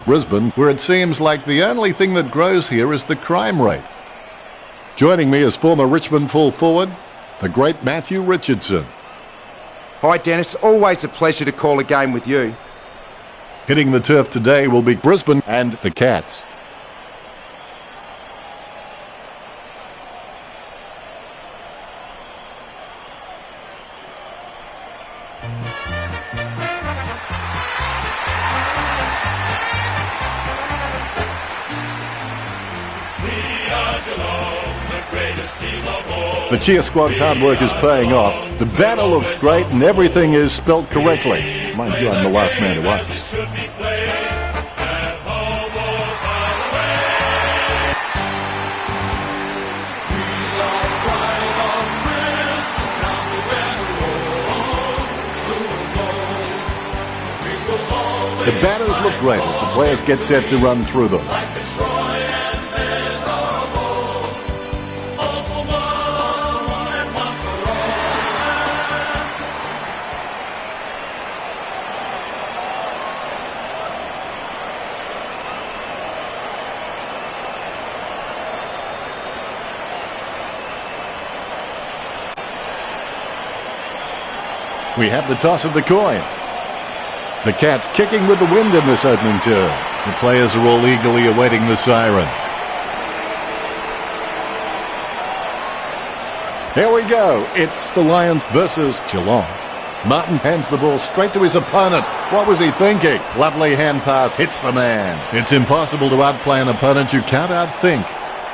Brisbane, where it seems like the only thing that grows here is the crime rate. Joining me is former Richmond full forward, the great Matthew Richardson. Hi Dennis, always a pleasure to call a game with you. Hitting the turf today will be Brisbane and the Cats. The cheer squad's hard work is paying off. The banner looks great and everything is spelt correctly. Mind you, I'm the last man to ask. The banners look great as the players get set to run through them. We have the toss of the coin. The Cats kicking with the wind in this opening turn. The players are all eagerly awaiting the siren. Here we go. It's the Lions versus Geelong. Martin hands the ball straight to his opponent. What was he thinking? Lovely hand pass hits the man. It's impossible to outplay an opponent you can't outthink.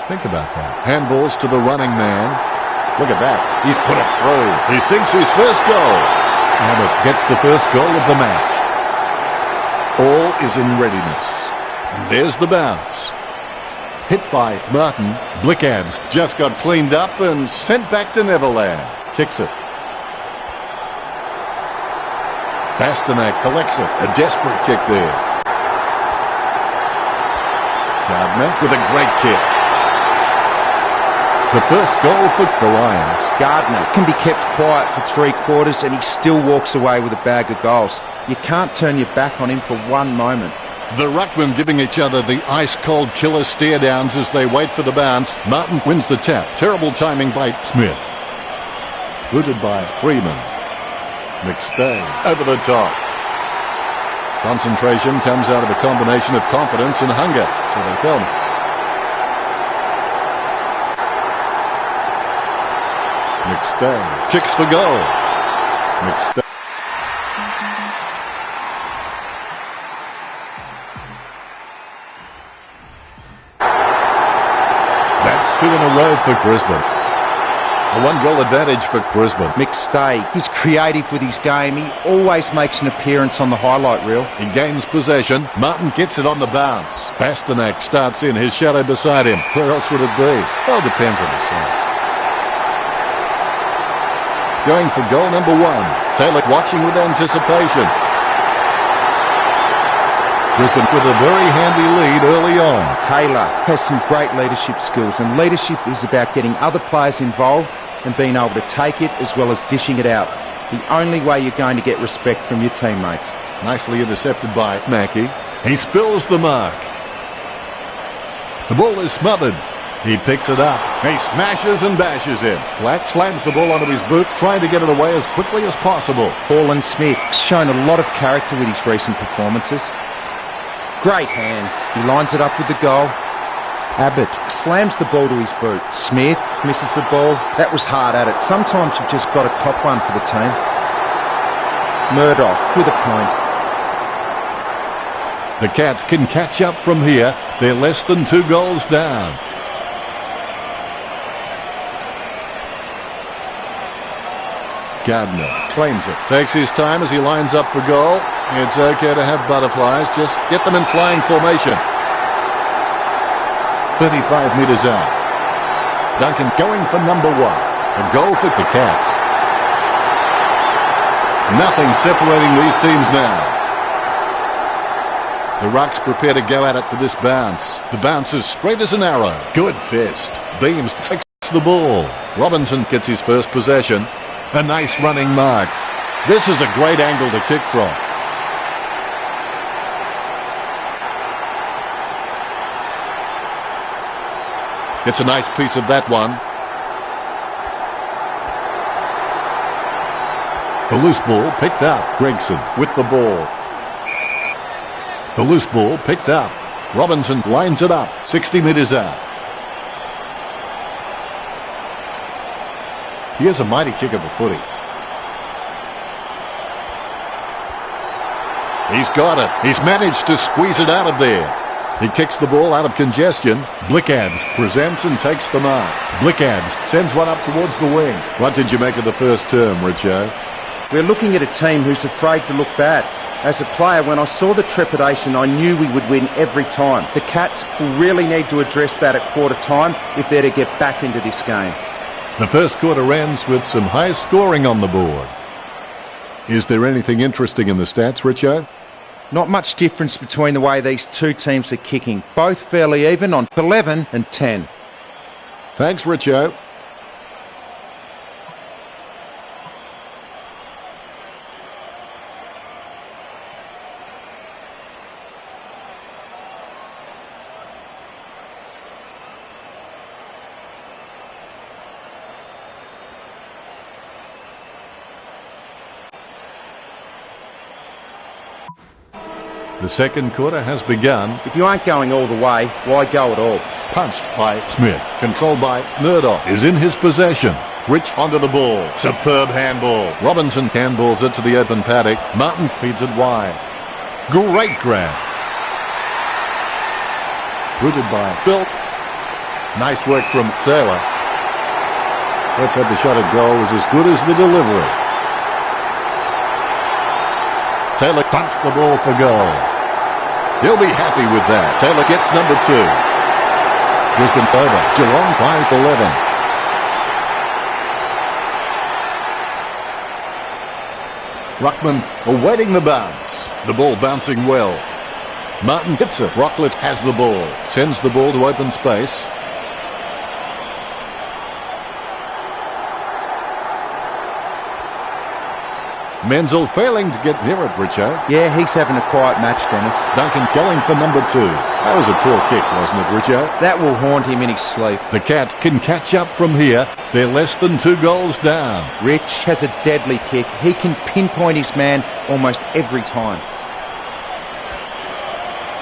Think about that. Handballs to the running man. Look at that. He's put it through. He sinks his first goal. Abbott gets the first goal of the match. All is in readiness. And there's the bounce. Hit by Martin. Blickad's just got cleaned up and sent back to Neverland. Kicks it. Bastanak collects it. A desperate kick there. Gardner with a great kick. The first goal for the Lions. Gardner can be kept quiet for 3 quarters and he still walks away with a bag of goals. You can't turn your back on him for one moment. The ruckmen giving each other the ice-cold killer stare-downs as they wait for the bounce. Martin wins the tap. Terrible timing by Smith. Booted by Freeman. McStay over the top. Concentration comes out of a combination of confidence and hunger, so they tell me. McStay kicks for goal. McStay. That's 2 in a row for Brisbane. A 1-goal advantage for Brisbane. McStay, he's creative with his game. He always makes an appearance on the highlight reel. He gains possession. Martin gets it on the bounce. Bastanak starts in, his shadow beside him. Where else would it be? Well, it depends on the side. Going for goal number 1. Taylor watching with anticipation. Brisbane with a very handy lead early on. Taylor has some great leadership skills, and leadership is about getting other players involved and being able to take it as well as dishing it out. The only way you're going to get respect from your teammates. Nicely intercepted by Mackey. He spills the mark. The ball is smothered. He picks it up. He smashes and bashes him. Black slams the ball onto his boot, trying to get it away as quickly as possible. Paul Smith shown a lot of character with his recent performances. Great hands. He lines it up with the goal. Abbott slams the ball to his boot. Smith misses the ball. That was hard at it. Sometimes you've just got to cop one for the team. Murdoch with a point. The Cats can catch up from here. They're less than 2 goals down. Gardner claims it. Takes his time as he lines up for goal. It's okay to have butterflies. Just get them in flying formation. 35 metres out. Duncan going for number 1. A goal for the Cats. Nothing separating these teams now. The Rucks prepare to go at it for this bounce. The bounce is straight as an arrow. Good fist. Beams takes the ball. Robinson gets his first possession. A nice running mark. This is a great angle to kick from. It's a nice piece of that one. The loose ball picked up. Gregson with the ball. The loose ball picked up. Robinson lines it up. 60 metres out. He has a mighty kick of the footy. He's got it. He's managed to squeeze it out of there. He kicks the ball out of congestion. Blickads presents and takes the mark. Blickads sends one up towards the wing. What did you make of the first term, Richo? We're looking at a team who's afraid to look bad. As a player, when I saw the trepidation, I knew we would win every time. The Cats will really need to address that at quarter time if they're to get back into this game. The first quarter ends with some high scoring on the board. Is there anything interesting in the stats, Richo? Not much difference between the way these two teams are kicking. Both fairly even on 11 and 10. Thanks, Richo. The second quarter has begun. If you aren't going all the way, why go at all? Punched by Smith. Controlled by Murdoch. Is in his possession. Rich onto the ball. Superb handball. Robinson handballs it to the open paddock. Martin feeds it wide. Great grab. Rooted by Bill. Nice work from Taylor. Let's hope the shot at goal was as good as the delivery. Taylor thumps the ball for goal. He'll be happy with that. Taylor gets number 2. Brisbane over. Geelong 5-11. Ruckman awaiting the bounce. The ball bouncing well. Martin hits it. Rockcliffe has the ball. Sends the ball to open space. Menzel failing to get near it, Richo. Yeah, he's having a quiet match, Dennis. Duncan going for number 2. That was a poor kick, wasn't it, Richo? That will haunt him in his sleep. The Cats can catch up from here. They're less than 2 goals down. Rich has a deadly kick. He can pinpoint his man almost every time.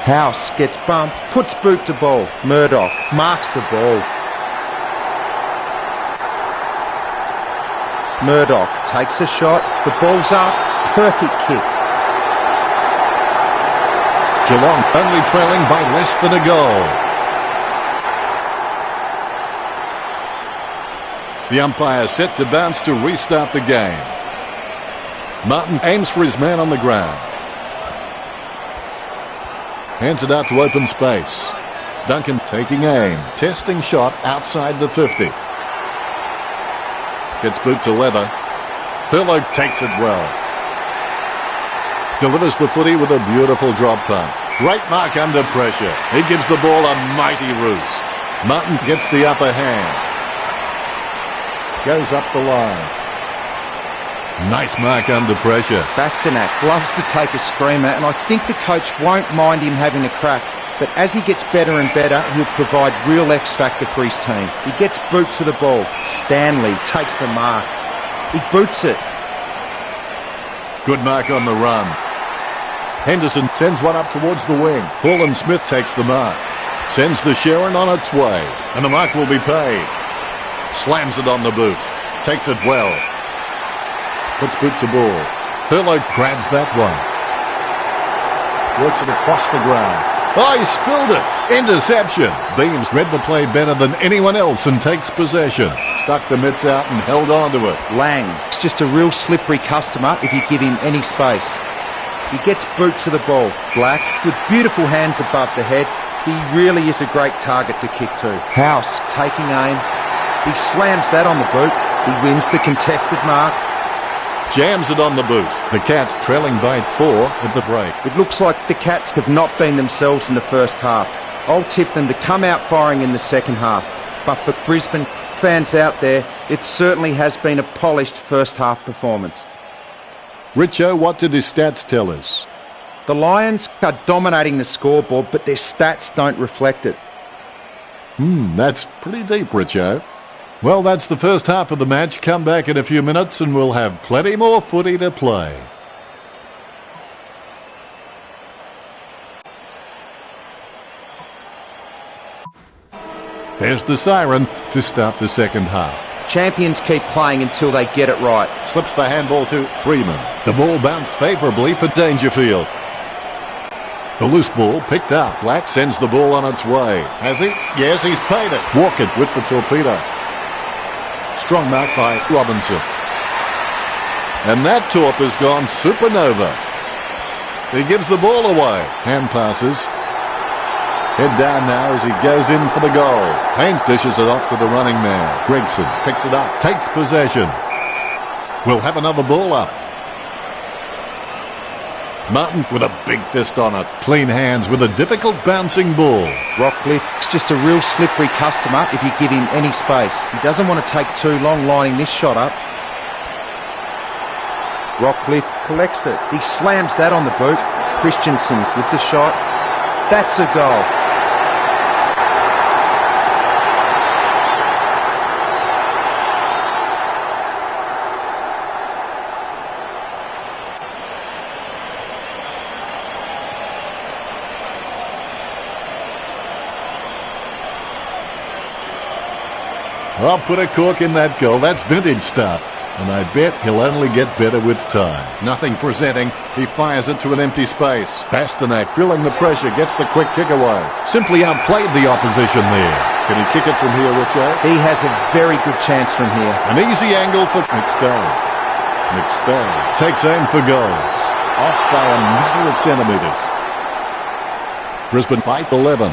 House gets bumped, puts boot to ball. Murdoch marks the ball. Murdoch takes a shot, the ball's up, perfect kick. Geelong only trailing by less than a goal. The umpire set to bounce to restart the game. Martin aims for his man on the ground. Hands it out to open space. Duncan taking aim, testing shot outside the 50. Gets boot to leather. Thurlow takes it well. Delivers the footy with a beautiful drop punt. Great mark under pressure. He gives the ball a mighty roost. Martin gets the upper hand. Goes up the line. Nice mark under pressure. Bastanak loves to take a screamer, and I think the coach won't mind him having a crack. But as he gets better and better, he'll provide real X-factor for his team. He gets boot to the ball. Stanley takes the mark. He boots it. Good mark on the run. Henderson sends one up towards the wing. Paul Smith takes the mark. Sends the Sharon on its way. And the mark will be paid. Slams it on the boot. Takes it well. Puts boot to ball. Thurlow grabs that one. Works it across the ground. Oh, he spilled it. Interception. Beams read the play better than anyone else and takes possession. Stuck the mitts out and held on to it. Lang is just a real slippery customer if you give him any space. He gets boot to the ball. Black, with beautiful hands above the head, he really is a great target to kick to. House taking aim. He slams that on the boot. He wins the contested mark. Jams it on the boot. The Cats trailing by 4 at the break. It looks like the Cats have not been themselves in the first half. I'll tip them to come out firing in the second half. But for Brisbane fans out there, it certainly has been a polished first half performance. Richo, what did his stats tell us? The Lions are dominating the scoreboard, but their stats don't reflect it. That's pretty deep, Richo. Well, that's the first half of the match. Come back in a few minutes and we'll have plenty more footy to play. There's the siren to start the second half. Champions keep playing until they get it right. Slips the handball to Freeman. The ball bounced favourably for Dangerfield. The loose ball picked up. Black sends the ball on its way. Has he? Yes, he's paid it. Walker with the torpedo. Strong mark by Robinson. And that torp has gone supernova. He gives the ball away. Hand passes. Head down now as he goes in for the goal. Haynes dishes it off to the running man. Gregson picks it up, takes possession. We'll have another ball up. Martin with a big fist on it. Clean hands with a difficult bouncing ball. Rockcliffe's just a real slippery customer if you give him any space. He doesn't want to take too long lining this shot up. Rockcliffe collects it. He slams that on the boot. Christensen with the shot. That's a goal. I'll put a cork in that goal. That's vintage stuff. And I bet he'll only get better with time. Nothing presenting. He fires it to an empty space. Pasternak, feeling the pressure, gets the quick kick away. Simply outplayed the opposition there. Can he kick it from here, Richo? He has a very good chance from here. An easy angle for McStay. McStay takes aim for goals. Off by a matter of centimetres. Brisbane by 11.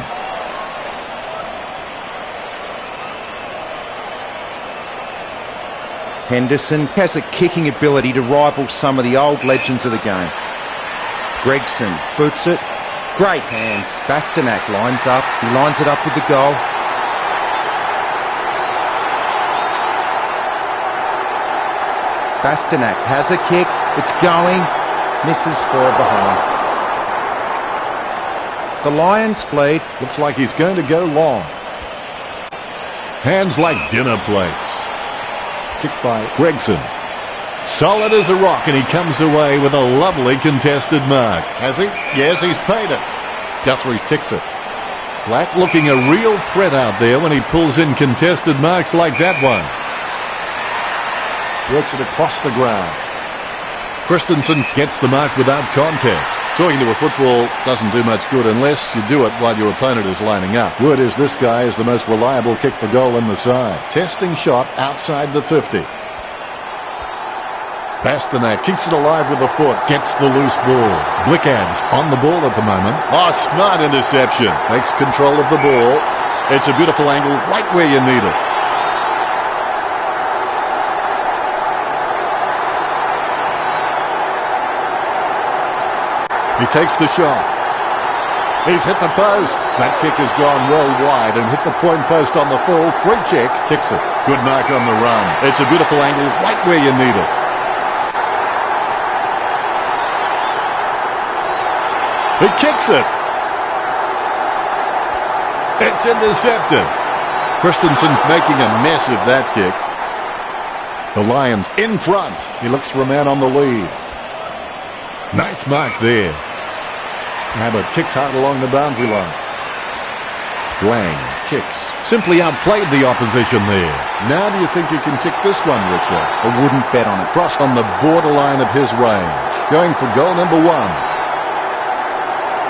Henderson has a kicking ability to rival some of the old legends of the game. Gregson boots it. Great hands. Pasternak lines up. He lines it up with the goal. Pasternak has a kick. It's going. Misses far behind. The Lions lead. Looks like he's going to go long. Hands like dinner plates. Kick by Gregson. Solid as a rock, and he comes away with a lovely contested mark. Has he? Yes, he's paid it. Guthrie kicks it. Black looking a real threat out there when he pulls in contested marks like that one. Works it across the ground. Christensen gets the mark without contest. Talking to a football doesn't do much good unless you do it while your opponent is lining up. Word is this guy is the most reliable kick for goal in the side. Testing shot outside the 50. Pasternak keeps it alive with a foot. Gets the loose ball. Blickad's on the ball at the moment. Oh, smart interception. Takes control of the ball. It's a beautiful angle right where you need it. He takes the shot. He's hit the post. That kick has gone well wide and hit the point post on the full. Free kick. Kicks it. Good mark on the run. It's a beautiful angle right where you need it. He kicks it. It's intercepted. Christensen making a mess of that kick. The Lions in front. He looks for a man on the lead. Nice mark there. Abbott kicks hard along the boundary line. Gran kicks. Simply outplayed the opposition there. Now do you think you can kick this one, Richard? I wouldn't bet on it. Crossed on the borderline of his range. Going for goal number 1.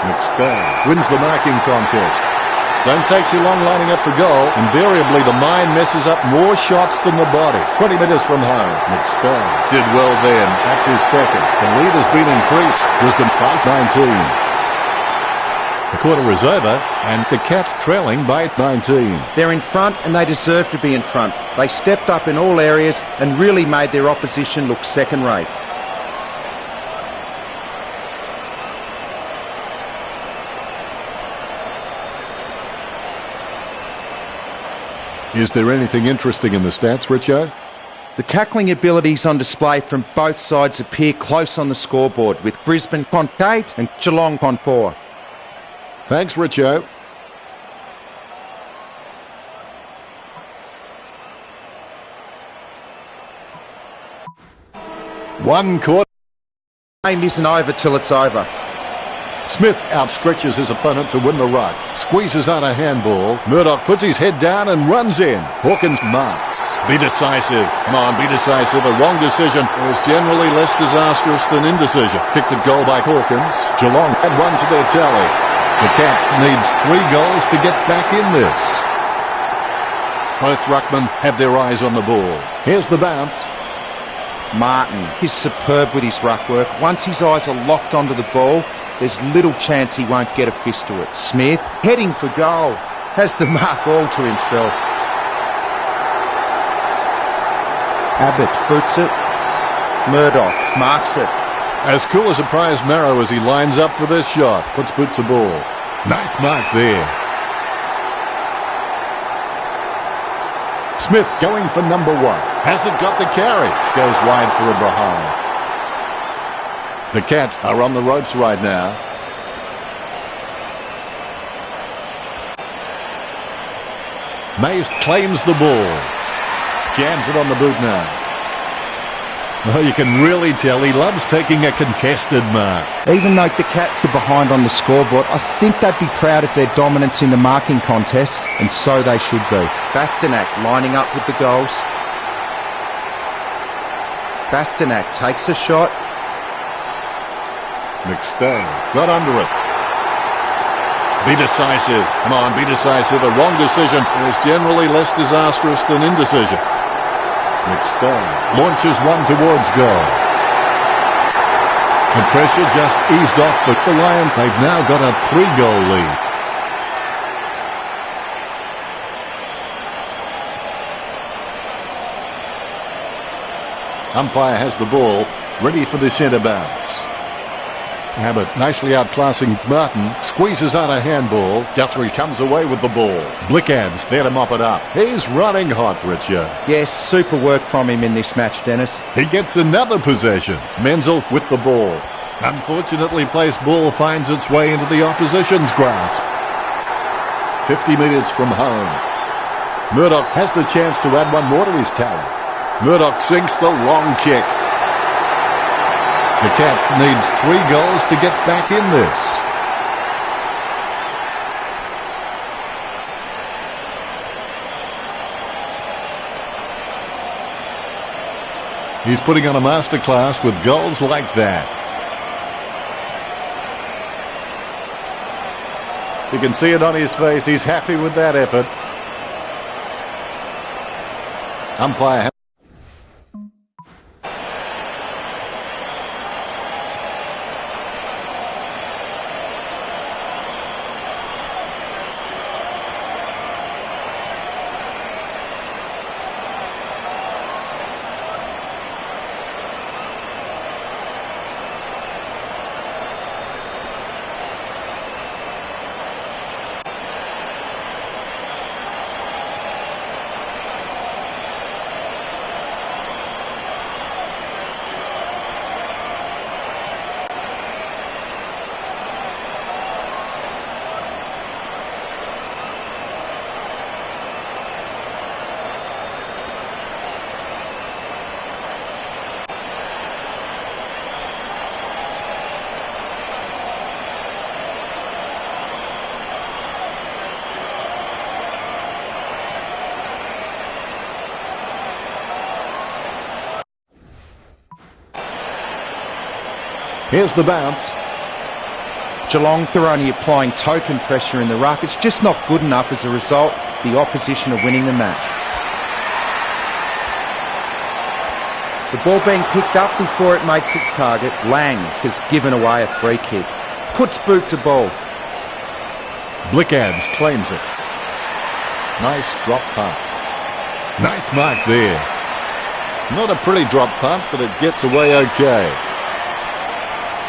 McStay wins the marking contest. Don't take too long lining up for goal. Invariably, the mind messes up more shots than the body. 20 metres from home. McStay did well then. That's his second. The lead has been increased. Brisbane by 19. The quarter is over, and the Cats trailing by 19. They're in front, and they deserve to be in front. They stepped up in all areas and really made their opposition look second-rate. Is there anything interesting in the stats, Richo? The tackling abilities on display from both sides appear close on the scoreboard, with Brisbane on 8 and Geelong on 4. Thanks, Richo. One caught. Game isn't over till it's over. Smith outstretches his opponent to win the ruck. Squeezes out a handball. Murdoch puts his head down and runs in. Hawkins marks. Be decisive. Come on, be decisive. A wrong decision is generally less disastrous than indecision. Kicked at goal by Hawkins. Geelong had one to their tally. The Cats needs 3 goals to get back in this. Both ruckmen have their eyes on the ball. Here's the bounce. Martin is superb with his ruck work. Once his eyes are locked onto the ball, there's little chance he won't get a fist to it. Smith, heading for goal, has the mark all to himself. Abbott boots it. Murdoch marks it. As cool as a prize marrow as he lines up for this shot. Puts boot to ball. Nice mark there. Smith going for number 1. Hasn't got the carry. Goes wide for a behind. The Cats are on the ropes right now. Mays claims the ball. Jams it on the boot now. Oh, you can really tell he loves taking a contested mark. Even though the Cats are behind on the scoreboard, I think they'd be proud of their dominance in the marking contests, and so they should be. Bastanak lining up with the goals. Bastanak takes a shot. McStone got under it. Be decisive. Come on, be decisive. A wrong decision is generally less disastrous than indecision. McStone launches one towards goal. The pressure just eased off, but the Lions, they've now got a 3-goal lead. Umpire has the ball, ready for the centre bounce. Abbott nicely outclassing Martin, squeezes out a handball. Guthrie comes away with the ball. Blickad's there to mop it up. He's running hot, Richard. Yes, super work from him in this match, Dennis. He gets another possession. Menzel with the ball. Unfortunately placed ball finds its way into the opposition's grasp. 50 metres from home. Murdoch has the chance to add one more to his tally. Murdoch sinks the long kick. The Cats needs 3 goals to get back in this. He's putting on a masterclass with goals like that. You can see it on his face. He's happy with that effort. Umpire. Here's the bounce. Geelong are only applying token pressure in the ruck. It's just not good enough. As a result, the opposition are winning the match. The ball being picked up before it makes its target. Lang has given away a free kick. Puts boot to ball. Blickad's claims it. Nice drop punt. Nice mark there. Not a pretty drop punt, but it gets away okay.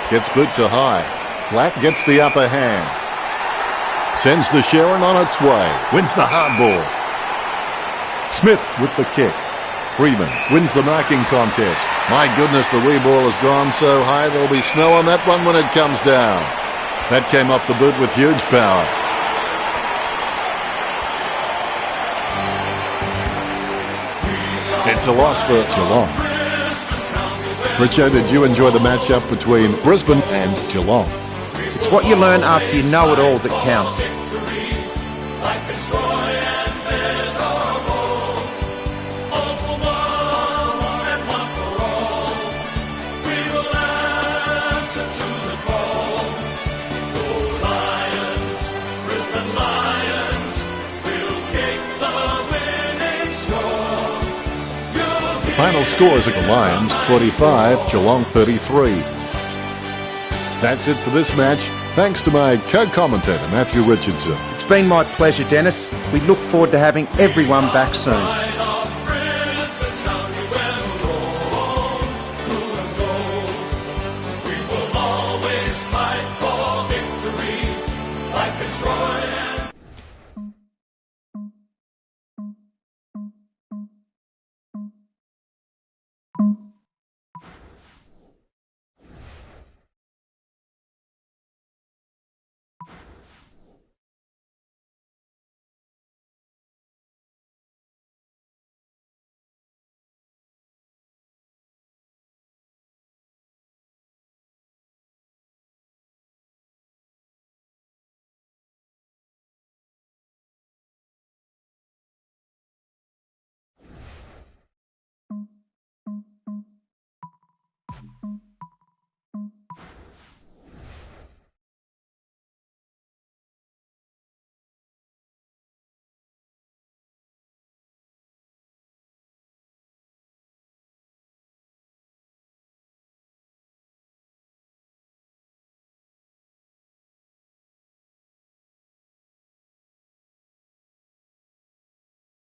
Gets boot to high. Black gets the upper hand. Sends the Sharon on its way. Wins the hard ball. Smith with the kick. Freeman wins the marking contest. My goodness, the wee ball has gone so high there'll be snow on that one when it comes down. That came off the boot with huge power. It's a loss for Geelong. Richo, did you enjoy the matchup between Brisbane and Geelong? It's what you learn after you know it all that counts. Final scores are the Lions 45, Geelong 33. That's it for this match. Thanks to my co-commentator, Matthew Richardson. It's been my pleasure, Dennis. We look forward to having everyone back soon.